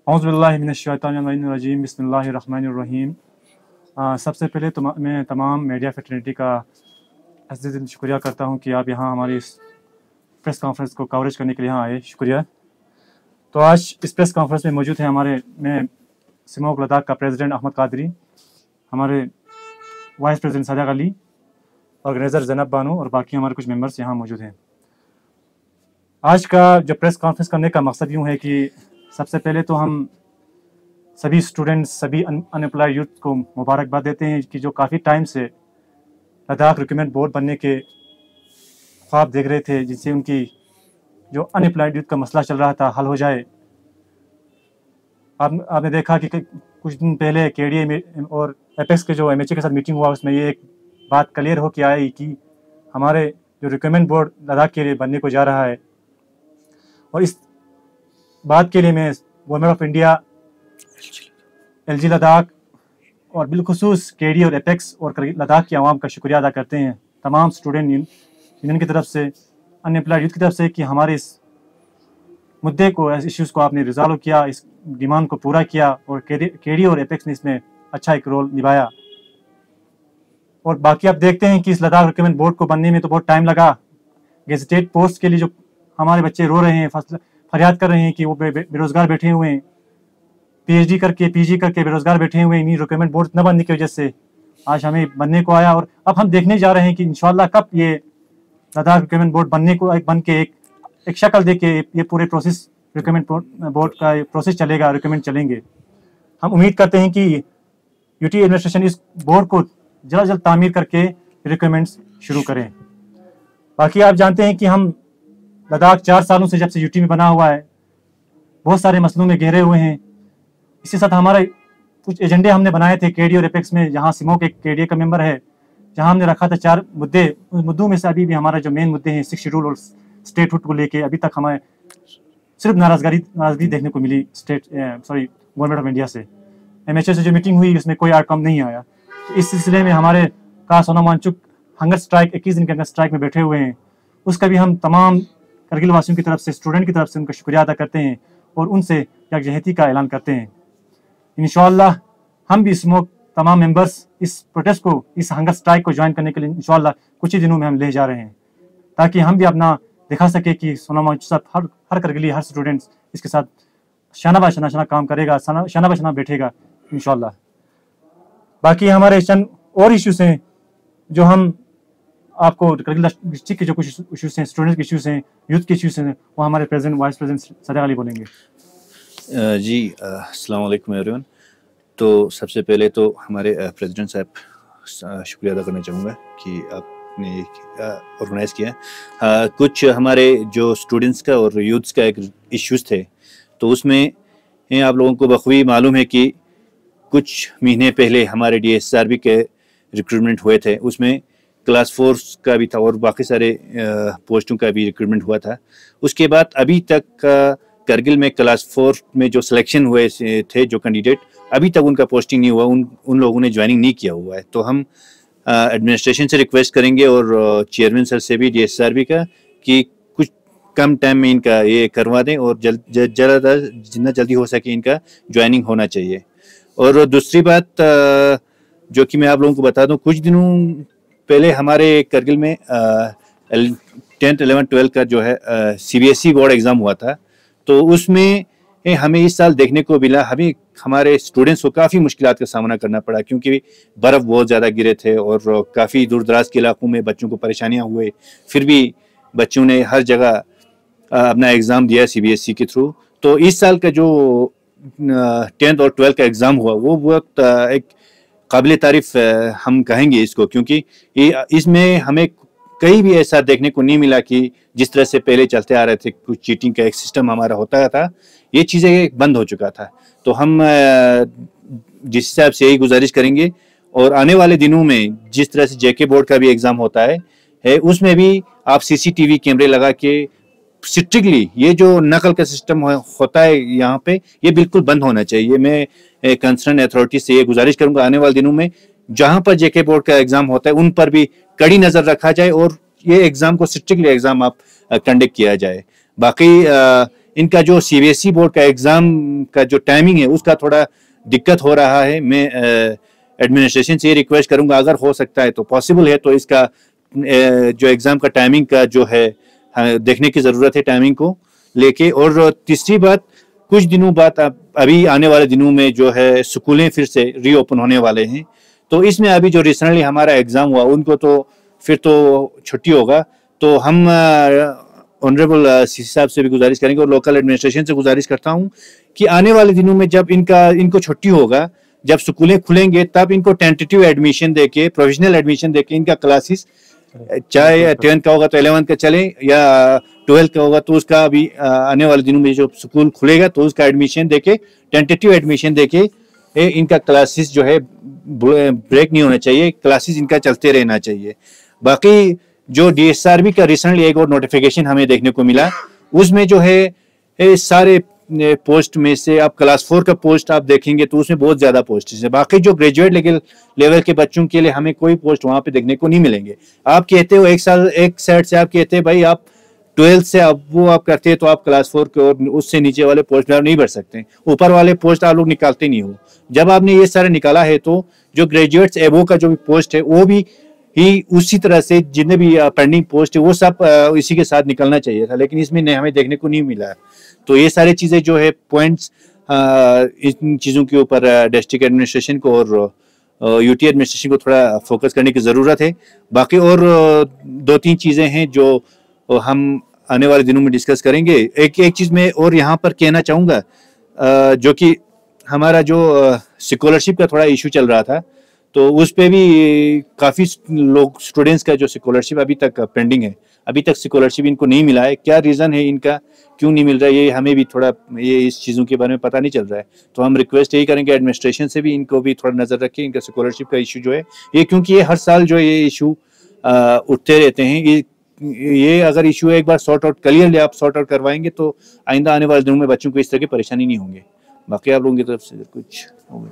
औज़ुबिल्लाहिमिनश्शैतानिर्रजीम बिस्मिल्लाहिर्रहमानिर्रहीम। सबसे पहले तो मैं तमाम मीडिया फ्रेटर्निटी का तहे दिल शुक्रिया करता हूँ कि आप यहाँ हमारी इस प्रेस कॉन्फ्रेंस को कवरेज करने के लिए यहाँ आए, शुक्रिया। तो आज इस प्रेस कॉन्फ्रेंस में मौजूद हैं मैं सिमोक लद्दाख का प्रेसिडेंट अहमद कादरी, हमारे वाइस प्रेसिडेंट सदाक अली, ऑर्गेनाइज़र ज़ैनब बानो और बाकी हमारे कुछ मेंबर्स यहाँ मौजूद हैं। आज का जो प्रेस कॉन्फ्रेंस करने का मकसद यूँ है कि सबसे पहले तो हम सभी स्टूडेंट्स, सभी अनएम्प्लॉयड यूथ को मुबारकबाद देते हैं कि जो काफ़ी टाइम से लद्दाख रिक्रूटमेंट बोर्ड बनने के ख्वाब देख रहे थे, जिससे उनकी जो अनएम्प्लॉयड यूथ का मसला चल रहा था हल हो जाए। आपने देखा कि कुछ दिन पहले केडीए और एपेक्स के जो एमएचए के साथ मीटिंग हुआ, उसमें ये एक बात क्लियर हो के आई कि हमारे जो रिक्रूटमेंट बोर्ड लद्दाख के लिए बनने को जा रहा है, और इस बात के लिए मैं government of India, LG Ladakh और बिलखुसूस केडी और एपेक्स और लद्दाख की आवाम का शुक्रिया अदा करते हैं, तमाम स्टूडेंट यूनियन की तरफ से, अनएम्प्लॉयड यूथ की तरफ से, कि हमारे इस मुद्दे को, इस इश्यूज़ को आपने रिजॉल्व किया, इस डिमांड को पूरा किया, और केडी और एपेक्स ने इसमें अच्छा एक रोल निभाया। और बाकी आप देखते हैं कि इस लद्दाख रिक्रूटमेंट बोर्ड को बनने में तो बहुत टाइम लगा। गेजेटेड पोस्ट के लिए जो हमारे बच्चे रो रहे हैं, फरियाद कर रहे हैं कि वो बेरोज़गार बैठे हुए हैं, पीएचडी करके पीजी करके बेरोज़गार बैठे हुए हैं, इन्हीं रिक्रूटमेंट बोर्ड न बनने की वजह से आज हमें बनने को आया। और अब हम देखने जा रहे हैं कि इंशाल्लाह कब ये लद्दाख रिक्रूटमेंट बोर्ड बन के एक शक्ल दे के ये पूरे प्रोसेस, रिक्रूटमेंट बोर्ड का प्रोसेस चलेगा, रिक्रूटमेंट चलेंगे। हम उम्मीद करते हैं कि यूटी एडमिनिस्ट्रेशन इस बोर्ड को जल्द जल्द तामीर करके रिक्रूटमेंट्स शुरू करें। बाकी आप जानते हैं कि हम लद्दाख 4 सालों से, जब से यूटी में बना हुआ है, बहुत सारे मसलों में घेरे हुए हैं। इसी साथ हमारे कुछ एजेंडे हमने बनाए थे केडी और एपेक्स में, जहाँ सिमोक एक केडी का मेंबर है, जहाँ हमने रखा था 4 मुद्दे। उन मुद्दों में से अभी भी हमारा जो मेन मुद्दे हैं 6 शेड्यूल और स्टेटहुड को लेके अभी तक हमें सिर्फ नाराज़गी देखने को मिली गवर्नमेंट ऑफ इंडिया से। एमएचए से जो मीटिंग हुई उसमें कोई आउटकम नहीं आया। तो इस सिलसिले में हमारे का सोना वांगचुक हंगर स्ट्राइक 21 दिन के हंगर स्ट्राइक में बैठे हुए हैं। उसका भी हम तमाम करगिल वासियों की तरफ से, स्टूडेंट की तरफ से उनका शुक्रिया अदा करते हैं और उनसे यकजहती का ऐलान करते हैं। इंशाअल्लाह हम भी स्मोक तमाम मेंबर्स इस प्रोटेस्ट को, इस हंगर स्ट्राइक को ज्वाइन करने के लिए इंशाअल्लाह कुछ ही दिनों में हम ले जा रहे हैं, ताकि हम भी अपना दिखा सके कि सोना वांगचुक साहब, हर करगिली, हर स्टूडेंट्स इसके साथ शाना बाशाना काम करेगा, शाना बाशाना बैठेगा इंशाअल्लाह। बाकी हमारे चंद और इश्यूज़ हैं जो हम आपको करगिल डिस्ट्रिक्ट के जो कुछ इश्यूज़ हैं, स्टूडेंट्स के इश्यूज़ हैं, यूथ के इश्यूज़ हैं, वो हमारे प्रेसिडेंट, वाइस प्रेसिडेंट सदाक अली बोलेंगे। जी, अस्सलाम वालेकुम एवरीवन। तो सबसे पहले तो हमारे प्रेसिडेंट साहब शुक्रिया अदा करना चाहूँगा कि आपने ऑर्गेनाइज़ किया। कुछ हमारे जो स्टूडेंट्स का और यूथ्स का एक इश्यूज़ थे, तो उसमें आप लोगों को बखूबी मालूम है कि कुछ महीने पहले हमारे डीएसआरबी के रिक्रूटमेंट हुए थे, उसमें क्लास 4 का भी था और बाकी सारे पोस्टों का भी रिक्रूटमेंट हुआ था। उसके बाद अभी तक करगिल में क्लास 4 में जो सिलेक्शन हुए थे, जो कैंडिडेट, अभी तक उनका पोस्टिंग नहीं हुआ, उन लोगों ने ज्वाइनिंग नहीं किया हुआ है। तो हम एडमिनिस्ट्रेशन से रिक्वेस्ट करेंगे और चेयरमैन सर से भी डीएसआरबी का, कि कुछ कम टाइम में इनका ये करवा दें और जितना जल्दी हो सके इनका ज्वाइनिंग होना चाहिए। और दूसरी बात जो कि मैं आप लोगों को बता दूं, कुछ दिनों पहले हमारे करगिल में 10th 11th 12th का जो है सीबीएसई बोर्ड एग्ज़ाम हुआ था। तो उसमें हमें इस साल देखने को मिला, हमारे स्टूडेंट्स को काफ़ी मुश्किलात का सामना करना पड़ा, क्योंकि बर्फ़ बहुत ज़्यादा गिरे थे और काफ़ी दूर दराज के इलाकों में बच्चों को परेशानियां हुए। फिर भी बच्चों ने हर जगह अपना एग्ज़ाम दिया सीबीएसई के थ्रू। तो इस साल का जो 10th और 12th का एग्ज़ाम हुआ, वो बहुत एक काबिल तारीफ़ हम कहेंगे इसको, क्योंकि इसमें हमें कहीं भी ऐसा देखने को नहीं मिला कि जिस तरह से पहले चलते आ रहे थे, कुछ चीटिंग का एक सिस्टम हमारा होता था, ये चीज़ें बंद हो चुका था। तो हम जिस हिसाब से यही गुजारिश करेंगे, और आने वाले दिनों में जिस तरह से जेके बोर्ड का भी एग्ज़ाम होता है उसमें भी आप सीसीटीवी कैमरे लगा के स्ट्रिक्टली, ये जो नकल का सिस्टम होता है यहाँ पे, ये बिल्कुल बंद होना चाहिए। मैं कंसर्न अथॉरिटी से ये गुजारिश करूँगा, आने वाले दिनों में जहाँ पर जेके बोर्ड का एग्ज़ाम होता है उन पर भी कड़ी नज़र रखा जाए और ये एग्ज़ाम को स्ट्रिक्टली एग्ज़ाम आप कंडक्ट किया जाए। बाकी इनका जो CBSE बोर्ड का एग्ज़ाम का जो टाइमिंग है उसका थोड़ा दिक्कत हो रहा है। मैं एडमिनिस्ट्रेशन से ये रिक्वेस्ट करूंगा, अगर हो सकता है तो पॉसिबल है तो इसका जो एग्ज़ाम का टाइमिंग का जो है देखने की ज़रूरत है टाइमिंग को लेके। और तीसरी बात, कुछ दिनों बाद अभी आने वाले दिनों में जो है स्कूलें फिर से रीओपन होने वाले हैं, तो इसमें अभी जो रिसेंटली हमारा एग्ज़ाम हुआ उनको तो फिर तो छुट्टी होगा। तो हम ऑनरेबल CC साहब से भी गुजारिश करेंगे और लोकल एडमिनिस्ट्रेशन से गुजारिश करता हूं कि आने वाले दिनों में जब इनको छुट्टी होगा, जब स्कूलें खुलेंगे, तब इनको टेंटेटिव एडमिशन देके, प्रोविजनल एडमिशन देके इनका क्लासेस, चाहे 10th का होगा तो 11th का चले या 12th का होगा तो उसका अभी आने वाले दिनों में जो स्कूल खुलेगा तो उसका एडमिशन देके, टेंटेटिव एडमिशन देके इनका क्लासेस जो है ब्रेक नहीं होना चाहिए, क्लासेस इनका चलते रहना चाहिए। बाकी जो DSRB का रिसेंटली एक और नोटिफिकेशन हमें देखने को मिला, उसमें जो है सारे पोस्ट में से आप क्लास 4 का पोस्ट आप देखेंगे तो उसमें बहुत ज्यादा पोस्ट है। बाकी जो ग्रेजुएट लेवल के बच्चों के लिए हमें कोई पोस्ट वहां पे देखने को नहीं मिलेंगे। आप कहते हो एक साइड से आप कहते हैं भाई आप 12th से आप करते हैं तो आप क्लास 4 के और उससे नीचे वाले पोस्ट में आप नहीं भर सकते, ऊपर वाले पोस्ट आप लोग निकालते नहीं हो। जब आपने ये सारे निकाला है तो जो ग्रेजुएट्स एबो का जो भी पोस्ट है वो भी ही उसी तरह से जितने भी पेंडिंग पोस्ट है वो सब इसी के साथ निकलना चाहिए था, लेकिन इसमें हमें देखने को नहीं मिला। तो ये सारी चीजें जो है पॉइंट्स इन चीजों के ऊपर डिस्ट्रिक्ट एडमिनिस्ट्रेशन को और UT एडमिनिस्ट्रेशन को थोड़ा फोकस करने की जरूरत है। बाकी और 2-3 चीजें हैं जो हम आने वाले दिनों में डिस्कस करेंगे। एक चीज मैं और यहाँ पर कहना चाहूंगा, जो कि हमारा जो स्कॉलरशिप का थोड़ा इशू चल रहा था, तो उस पे भी काफ़ी लोग स्टूडेंट्स का जो स्कॉलरशिप अभी तक पेंडिंग है, अभी तक स्कॉलरशिप इनको नहीं मिला है। क्या रीज़न है इनका, क्यों नहीं मिल रहा है, ये हमें भी थोड़ा इस चीज़ों के बारे में पता नहीं चल रहा है। तो हम रिक्वेस्ट यही करेंगे एडमिनिस्ट्रेशन से भी इनको भी थोड़ा नज़र रखें इनका स्कॉलरशिप का इशू जो है ये, क्योंकि ये हर साल जो ये इशू उठते रहते हैं। ये अगर इशू एक बार क्लियरली आप सॉर्ट आउट करवाएंगे तो आइंदा आने वाले दिनों में बच्चों को इस तरह की परेशानी नहीं होंगे। बाकी आप लोगों की तरफ से कुछ होगा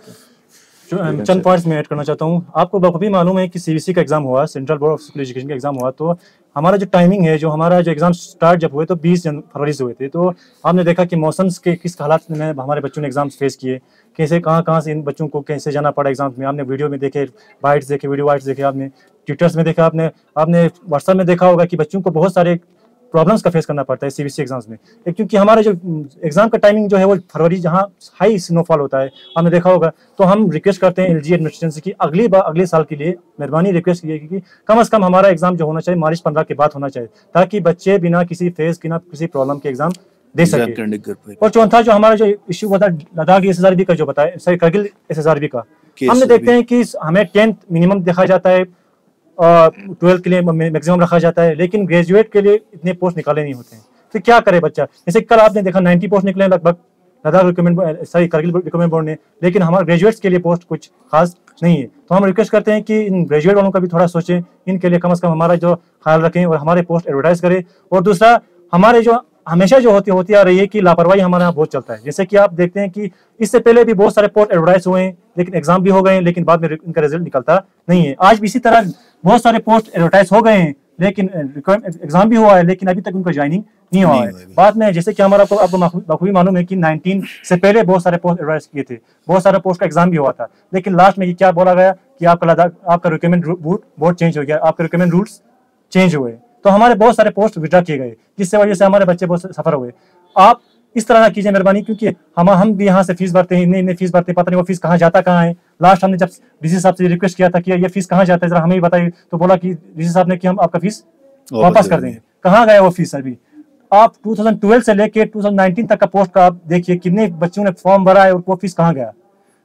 तो चंद पॉइंट्स में ऐड करना चाहता हूँ। आपको बखूबी मालूम है कि CBSE का एग्जाम हुआ, central board of school education का एग्जाम हुआ, तो हमारा जो टाइमिंग है, जो हमारा जो एग्जाम स्टार्ट जब हुए तो 20 फरवरी से हुए थे। तो आपने देखा कि मौसम्स के किस हालात में हमारे बच्चों ने एग्जाम फेस किए, कैसे कहाँ से इन बच्चों को कैसे जाना पड़ा एग्जाम में। आपने वीडियो में देखे, बाइट्स देखे, वीडियो बाइट्स देखे, आपने ट्विटर्स में देखा, आपने व्हाट्सएप में देखा होगा कि बच्चों को बहुत सारे प्रॉब्लम्स का फेस करना पड़ता है CBSE एग्जाम्स में। क्योंकि हमारा जो एग्जाम का टाइमिंग जो है वो फरवरी, जहाँ हाई स्नोफॉल होता है, हमने देखा होगा। तो हम रिक्वेस्ट करते हैं LG एडमिनिस्ट्रेशन से कि अगले साल के लिए मेहरबानी रिक्वेस्ट की कि कम से कम हमारा एग्जाम जो होना चाहिए मार्च 15 के बाद होना चाहिए, ताकि बच्चे बिना किसी प्रॉब्लम के एग्जाम दे सके। और चौथा जो हमारा जो इश्यू हुआ था लद्दाख SSRB का, जो बताया सॉरी करगिल SSRB का, हमने देखते हैं कि हमें 10th मिनिमम देखा जाता है और 12th के लिए मैक्सिमम रखा जाता है, लेकिन ग्रेजुएट के लिए इतने पोस्ट निकाले नहीं होते हैं। तो क्या करे बच्चा, जैसे कल आपने देखा 90 पोस्ट निकले लगभग लद्दाख करगिल रिक्रूटमेंट बोर्ड ने, लेकिन हमारे ग्रेजुएट्स के लिए पोस्ट कुछ खास नहीं है। तो हम रिक्वेस्ट करते हैं कि इन ग्रेजुएट वालों का भी थोड़ा सोचें, इनके लिए कम से कम हमारा जो ख्याल रखें और हमारे पोस्ट एडवर्टाइज करें। और दूसरा, हमारे जो हमेशा जो होती आ रही है कि लापरवाही हमारे यहाँ बहुत चलता है। जैसे कि आप देखते हैं कि इससे पहले भी बहुत सारे पोस्ट एडवर्टाइज हुए हैं, लेकिन एग्जाम भी हो गए हैं, लेकिन बाद में इनका रिजल्ट निकलता नहीं है। आज भी इसी तरह बहुत सारे पोस्ट एडवर्टाइज हो गए हैं, लेकिन एग्जाम भी हुआ है, लेकिन अभी तक उनका ज्वाइनिंग नहीं हुआ है। बाद में जैसे कि हमारा आपको बखूबी मालूम है कि 19 से पहले बहुत सारे पोस्ट एडवर्टाइज किए थे, बहुत सारे पोस्ट का एग्जाम भी हुआ था, लेकिन लास्ट में क्या बोला गया कि आपका रिक्रूटमेंट बोर्ड चेंज हो गया, आपके रिक्रूटमेंट रूल्स चेंज हुए, तो हमारे बहुत सारे पोस्ट विड्रॉ किए गए, जिससे वजह से हमारे बच्चे बहुत सफर हुए। आप इस तरह ना कीजिए मेहरबानी, क्योंकि हम भी यहाँ से फीस भरते हैं, इतने फीस भरते हैं, पता नहीं वो फीस कहाँ जाता कहाँ है। लास्ट हमने जब DC साहब से रिक्वेस्ट किया था कि ये फीस कहाँ जाता है, जरा हमें भी बताइए, तो बोला कि DC साहब ने कि हम आपका फीस वापस कर देंगे। कहाँ गया वो फीस? अभी आप 2012 से लेके 2019 तक का पोस्ट का आप देखिए, कितने बच्चों ने फॉर्म भरा है और वो फीस कहाँ गया।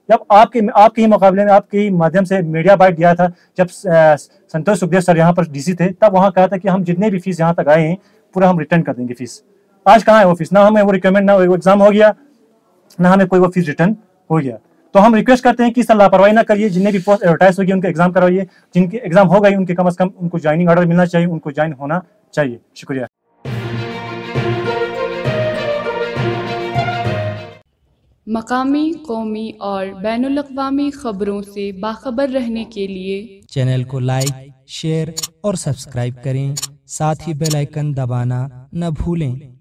जब आपके ही मुकाबले में, आपके ही माध्यम से मीडिया बाइट दिया था, जब संतोष सुखदेव सर यहाँ पर DC थे, तब वहाँ कहा था कि हम जितने भी फीस यहाँ तक आए हैं पूरा हम रिटर्न कर देंगे फीस। आज कहाँ है वो फीस? ना हमें वो रिक्वायरमेंट, ना वो एग्जाम हो गया, ना हमें कोई वो फीस रिटर्न हो गया। तो हम रिक्वेस्ट करते हैं कि इस तरह लापरवाही ना करिए, जितने भी पोस्ट एडवर्टाइज होगी उनके एग्जाम करवाइए, जिनके एग्जाम हो गई उनके कम से कम उनको ज्वाइनिंग ऑर्डर मिलना चाहिए, उनको ज्वाइन होना चाहिए। शुक्रिया। मकामी, कौमी और बैनुल-अक़वामी खबरों से बाखबर रहने के लिए चैनल को लाइक, शेयर और सब्सक्राइब करें, साथ ही बेल आइकन दबाना न भूलें।